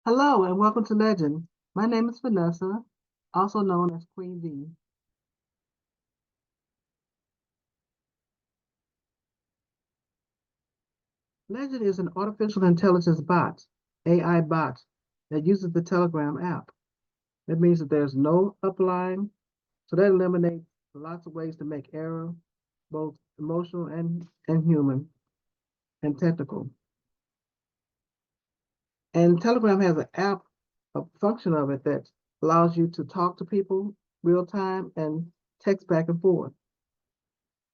Hello and welcome to Legend. My name is Vanessa, also known as Queen V. Legend is an artificial intelligence bot, AI bot, that uses the Telegram app. That means that there's no upline, so that eliminates lots of ways to make error, both emotional and human and technical. And Telegram has an app, a function of it that allows you to talk to people real time and text back and forth.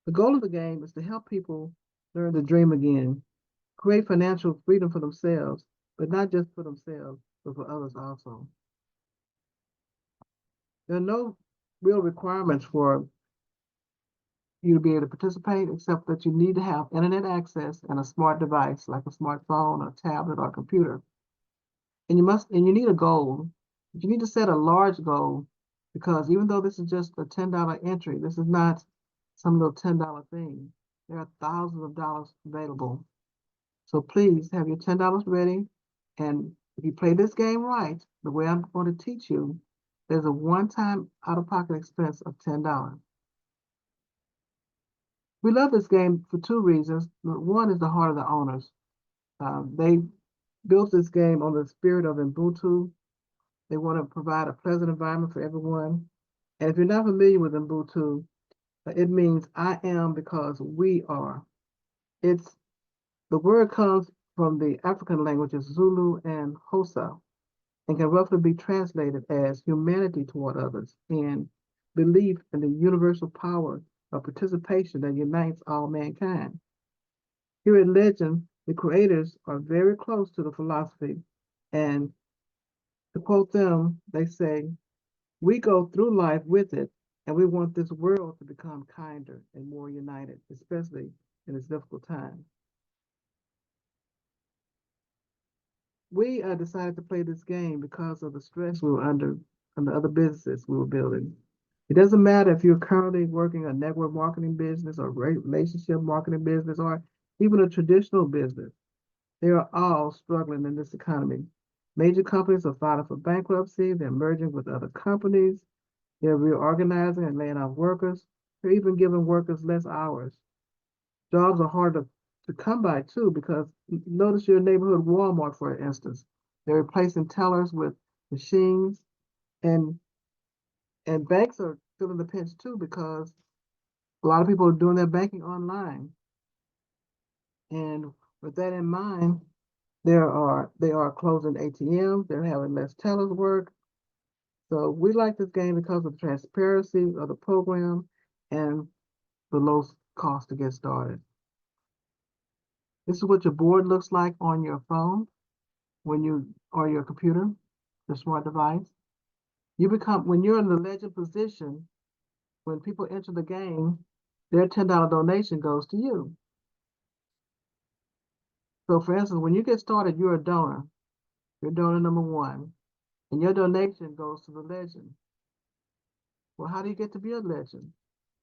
The goal of the game is to help people learn to dream again, create financial freedom for themselves, but not just for themselves, but for others also. There are no real requirements for you to be able to participate, except that you need to have internet access and a smart device like a smartphone or tablet or computer. And you need a goal. But you need to set a large goal because even though this is just a $10 entry, this is not some little $10 thing. There are thousands of dollars available. So please have your $10 ready. And if you play this game right, the way I'm going to teach you, there's a one-time out-of-pocket expense of $10. We love this game for two reasons. One is the heart of the owners. They built this game on the spirit of Ubuntu. They want to provide a pleasant environment for everyone. And if you're not familiar with Ubuntu, it means I am because we are. It's the word comes from the African languages Zulu and Xhosa and can roughly be translated as humanity toward others and belief in the universal power of participation that unites all mankind. Here at Legend, the creators are very close to the philosophy, and to quote them, they say, we go through life with it, and we want this world to become kinder and more united, especially in this difficult time. We decided to play this game because of the stress we were under from the other businesses we were building. It doesn't matter if you're currently working a network marketing business or relationship marketing business or even a traditional business. They are all struggling in this economy. Major companies are filing for bankruptcy. They're merging with other companies. They're reorganizing and laying off workers. They're even giving workers less hours. Jobs are hard to come by too, because notice your neighborhood Walmart, for instance. They're replacing tellers with machines, and and banks are feeling the pinch too because a lot of people are doing their banking online. And with that in mind, they are closing ATMs, they're having less tellers work. So we like this game because of the transparency of the program and the low cost to get started. This is what your board looks like on your phone when you or your computer, the smart device. You become when you're in the legend position, when people enter the game, their $10 donation goes to you. So for instance, when you get started, you're a donor. You're donor number one, and your donation goes to the legend. Well, how do you get to be a legend?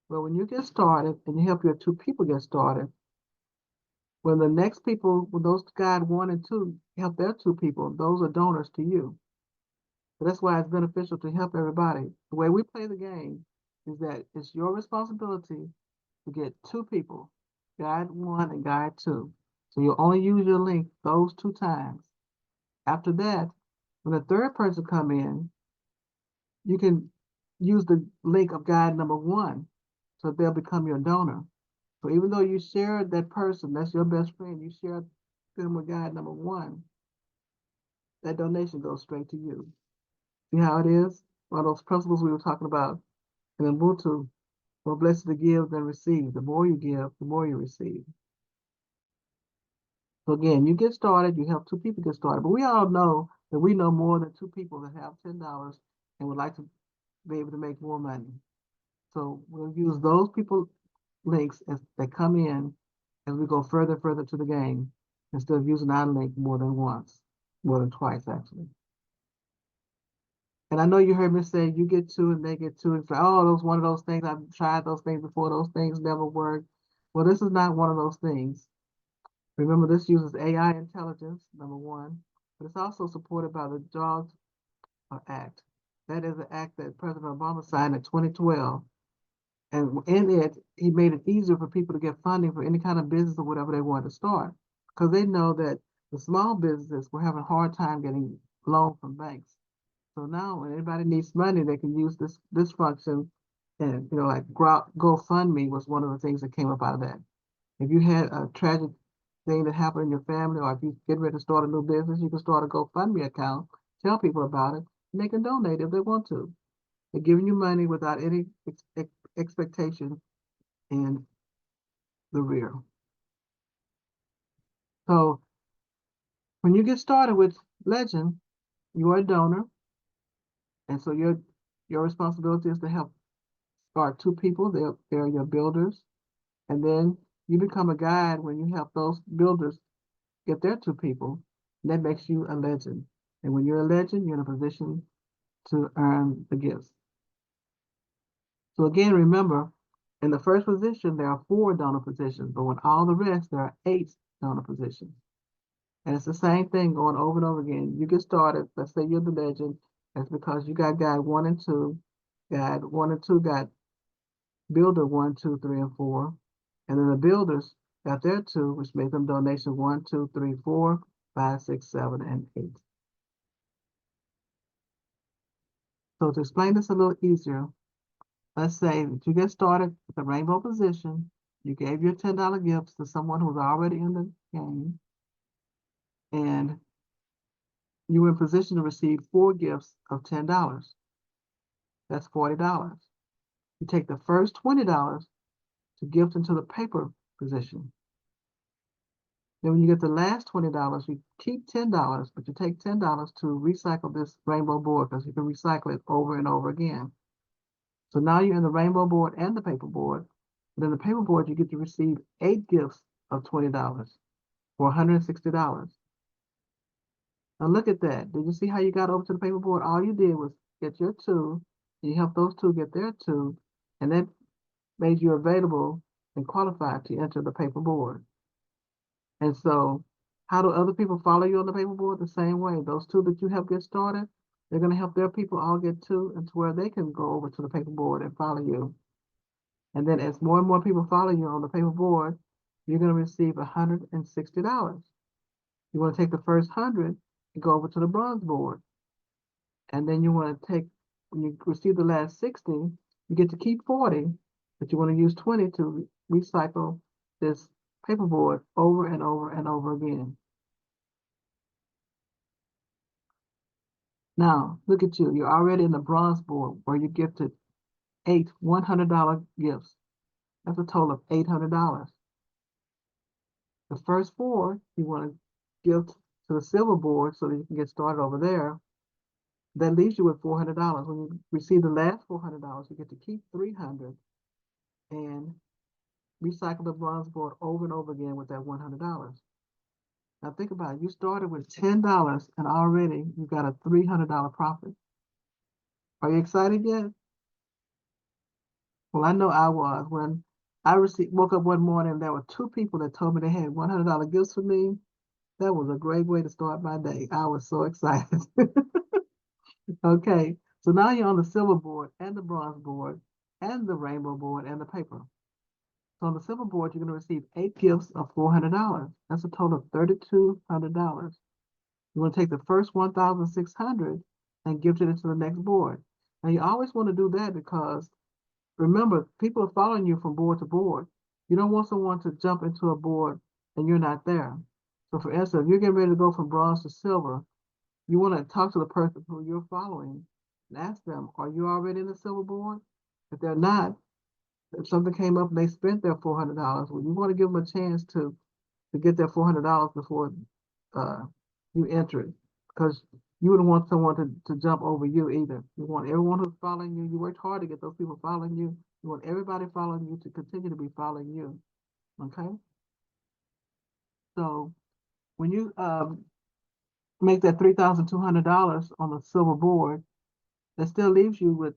Well, when you get started and you help your two people get started, when the next people, when those guys one and two help their two people, those are donors to you. So that's why it's beneficial to help everybody. The way we play the game is that it's your responsibility to get two people, guide one and guide two. So you'll only use your link those two times. After that, when the third person come in, you can use the link of guide number one, so they'll become your donor. So even though you share that person, that's your best friend, you share them with guide number one, that donation goes straight to you. See how it is? One of those principles we were talking about in Ubuntu, more blessed to give than receive. The more you give, the more you receive. So again, you get started, you help two people get started, but we all know that we know more than two people that have $10 and would like to be able to make more money. So we'll use those people links as they come in as we go further and further to the game instead of using our link more than once, more than twice actually. And I know you heard me say you get two and they get two. And say, oh, those one of those things. I've tried those things before. Those things never work. Well, this is not one of those things. Remember, this uses AI intelligence, number one. but it's also supported by the Jobs Act. That is an act that President Obama signed in 2012. And in it, he made it easier for people to get funding for any kind of business or whatever they wanted to start. Because they know that the small businesses were having a hard time getting loans from banks. So now when anybody needs money, they can use this function. And like GoFundMe was one of the things that came up out of that. If you had a tragic thing that happened in your family, or if you get ready to start a new business, you can start a GoFundMe account, tell people about it, and they can donate if they want to. They're giving you money without any expectation in the rear. So when you get started with Legend, you are a donor, and so your responsibility is to help start two people. They're your builders, and then you become a guide when you help those builders get their two people. And that makes you a legend. And when you're a legend, you're in a position to earn the gifts. So again, remember, in the first position, there are 4 donor positions, but with all the rest, there are 8 donor positions. And it's the same thing going over and over again. You get started, let's say you're the legend, that's because you got guide 1 and 2. Guide 1 and 2 got builder 1, 2, 3, and 4. And then the builders got their 2, which make them donation 1, 2, 3, 4, 5, 6, 7, and 8. So to explain this a little easier, let's say that you get started with the rainbow position, you gave your $10 gifts to someone who's already in the game, and you were in position to receive 4 gifts of $10. That's $40. You take the first $20 to gift into the paper position. Then when you get the last $20, you keep $10, but you take $10 to recycle this rainbow board because you can recycle it over and over again. So now you're in the rainbow board and the paper board. But in the paper board, you get to receive 8 gifts of $20 for $160. Now look at that. Did you see how you got over to the paper board? All you did was get your 2, and you helped those 2 get their 2, and that made you available and qualified to enter the paper board. And so how do other people follow you on the paper board? The same way. Those 2 that you help get started, they're going to help their people all get 2 and to where they can go over to the paper board and follow you. And then as more and more people follow you on the paper board, you're going to receive $160. You want to take the first 100 and go over to the bronze board. And then you want to take, when you receive the last 60, you get to keep 40, but you want to use 20 to recycle this paperboard over and over and over again. Now, look at you. You're already in the bronze board where you gifted 8 $100 gifts. That's a total of $800. The first 4, you want to gift to the silver board so that you can get started over there. That leaves you with $400. When you receive the last $400, you get to keep $300 and recycle the bronze board over and over again with that $100. Now think about it. You started with $10 and already you got a $300 profit. Are you excited yet? Well, I know I was. When I woke up one morning, there were 2 people that told me they had $100 gifts for me. That was a great way to start my day. I was so excited. Okay, so now you're on the silver board and the bronze board and the rainbow board and the paper. So on the silver board, you're going to receive 8 gifts of $400. That's a total of $3,200. You want to take the first 1,600 and gift it into the next board. Now you always want to do that because remember, people are following you from board to board. You don't want someone to jump into a board and you're not there. So for instance, if you're getting ready to go from bronze to silver, you want to talk to the person who you're following and ask them, are you already in the silver board? If they're not, if something came up and they spent their $400, well, you want to give them a chance to get their $400 before you enter it. Because you wouldn't want someone to jump over you either. You want everyone who's following you. You worked hard to get those people following you. You want everybody following you to continue to be following you. Okay? So when you make that $3,200 on the silver board, that still leaves you with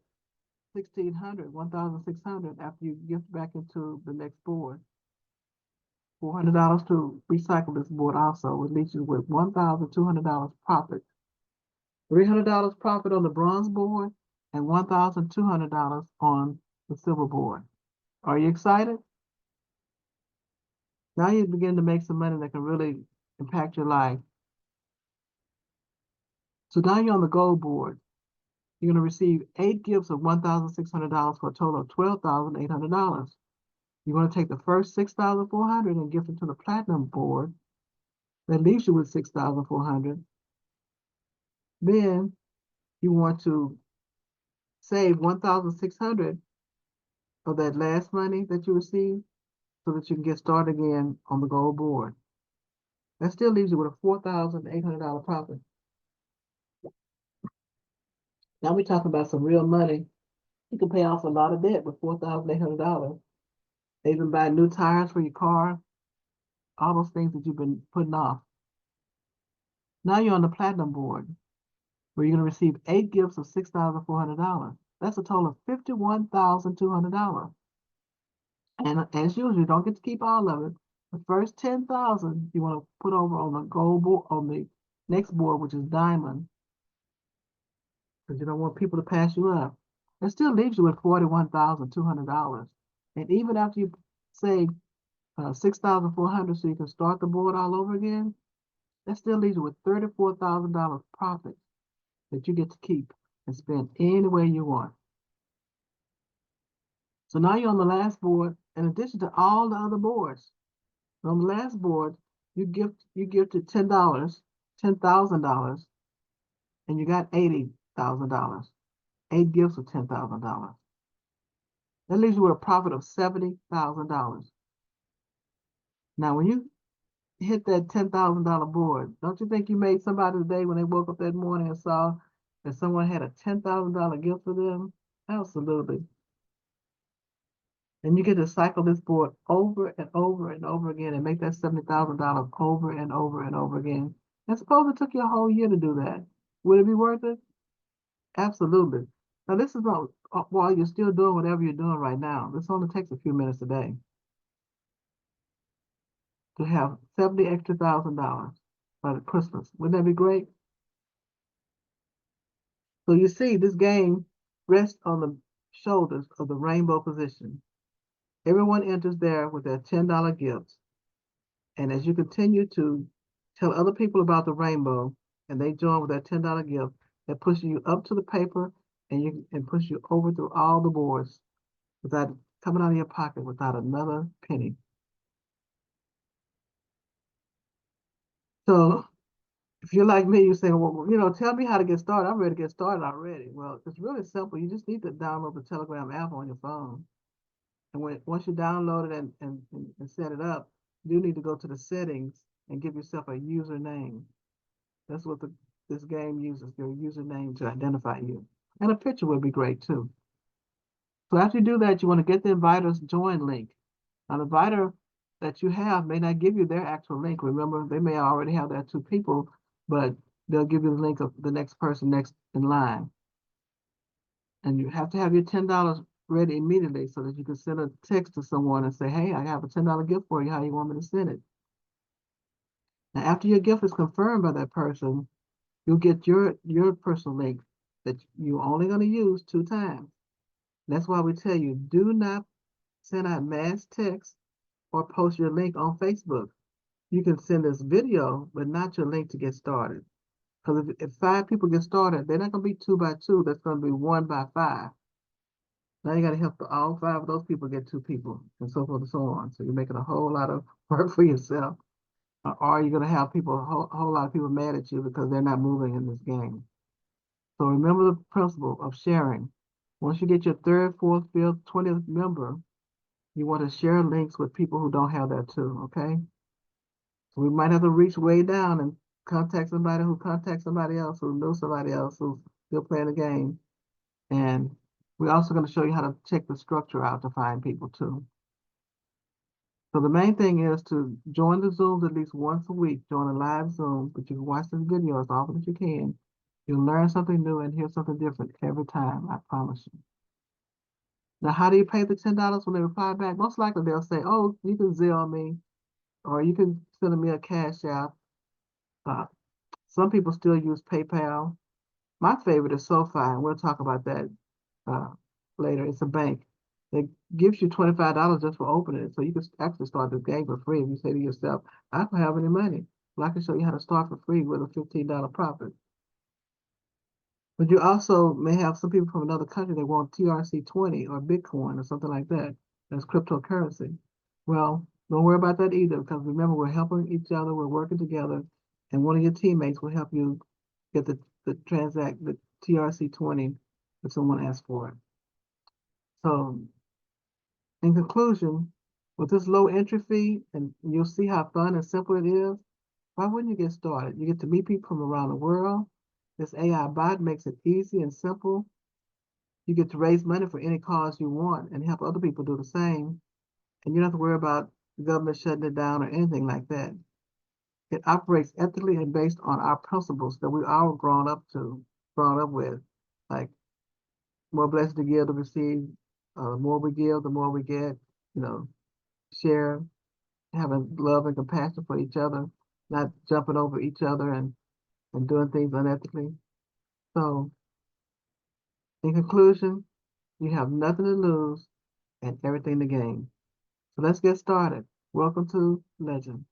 1,600 after you gift back into the next board. $400 to recycle this board also would leave you with $1,200 profit. $300 profit on the bronze board and $1,200 on the silver board. Are you excited? Now you begin to make some money that can really impact your life. So now you're on the gold board. You're going to receive 8 gifts of $1,600 for a total of $12,800. You're going to take the first $6,400 and gift it to the platinum board. That leaves you with $6,400. Then you want to save $1,600 of that last money that you received so that you can get started again on the gold board. That still leaves you with a $4,800 profit. Now we're talking about some real money. You can pay off a lot of debt with $4,800. Even buy new tires for your car, all those things that you've been putting off. Now you're on the platinum board, where you're going to receive 8 gifts of $6,400. That's a total of $51,200. And as usual, you don't get to keep all of it. The first 10,000 you want to put over on the gold board, on the next board, which is diamond, because you don't want people to pass you up. That still leaves you with $41,200. And even after you save $6,400 so you can start the board all over again, that still leaves you with $34,000 profit that you get to keep and spend any way you want. So now you're on the last board, in addition to all the other boards. On the last board, you gifted $10,000, and you got $80,000. 8 gifts of $10,000. That leaves you with a profit of $70,000. Now, when you hit that $10,000 board, don't you think you made somebody's day when they woke up that morning and saw that someone had a $10,000 gift for them? Absolutely. And you get to cycle this board over and over and over again and make that $70,000 over and over and over again. And suppose it took you a whole year to do that. Would it be worth it? Absolutely. Now, this is while you're still doing whatever you're doing right now. This only takes a few minutes a day to have $70,000 by Christmas. Wouldn't that be great? So you see, this game rests on the shoulders of the rainbow position. Everyone enters there with their $10 gifts. And as you continue to tell other people about the rainbow and they join with their $10 gift, that pushes you up to the paper and push you over through all the boards without coming out of your pocket without another penny. So if you're like me, you say, well, tell me how to get started. I'm ready to get started already. Well, it's really simple. You just need to download the Telegram app on your phone. And once you download it and set it up, you need to go to the settings and give yourself a username. That's what this game uses, your username to identify you. And a picture would be great too. So after you do that, you want to get the inviters join link. Now the inviter that you have may not give you their actual link. Remember, they may already have their 2 people, but they'll give you the link of the next person next in line. And you have to have your $10 ready immediately so that you can send a text to someone and say, hey, I have a $10 gift for you. How you want me to send it? Now, after your gift is confirmed by that person, you'll get your personal link that you're only going to use 2 times. That's why we tell you, do not send out mass text or post your link on Facebook. You can send this video, but not your link to get started. Because if 5 people get started, they're not going to be 2 by 2. That's going to be 1 by 5. Now you got to help all 5 of those people get 2 people, and so forth and so on. So you're making a whole lot of work for yourself. Or you're going to have a whole lot of people mad at you because they're not moving in this game. So remember the principle of sharing. Once you get your 3rd, 4th, 5th, 20th member, you want to share links with people who don't have that too, okay? So we might have to reach way down and contact somebody who contacts somebody else who knows somebody else who's still playing the game. And we're also going to show you how to check the structure out to find people too. So the main thing is to join the Zooms at least once a week. Join a live Zoom, but you can watch this video as often as you can. You'll learn something new and hear something different every time, I promise you. Now, how do you pay the $10 when they reply back? Most likely they'll say, oh, you can Zelle me. or you can send me a cash app. Uh, some people still use PayPal. My favorite is SoFi, and we'll talk about that uh, later. It's a bank that gives you $25 just for opening it. So you can actually start this game for free. If you say to yourself, I don't have any money. Well, I can show you how to start for free with a $15 profit. But you also may have some people from another country that want TRC20 or Bitcoin or something like that. That's cryptocurrency. Well, don't worry about that either, because remember, we're helping each other, we're working together, and one of your teammates will help you get the TRC20 if someone asks for it. So in conclusion, with this low entry fee, and you'll see how fun and simple it is, why wouldn't you get started? You get to meet people from around the world. This AI bot makes it easy and simple. You get to raise money for any cause you want and help other people do the same. And you don't have to worry about the government shutting it down or anything like that. It operates ethically and based on our principles that we all grown up with, like more blessed to give to receive. The more we give, the more we get. You know, share, having love and compassion for each other, not jumping over each other and doing things unethically. So, in conclusion, you have nothing to lose and everything to gain. So let's get started. Welcome to Legend.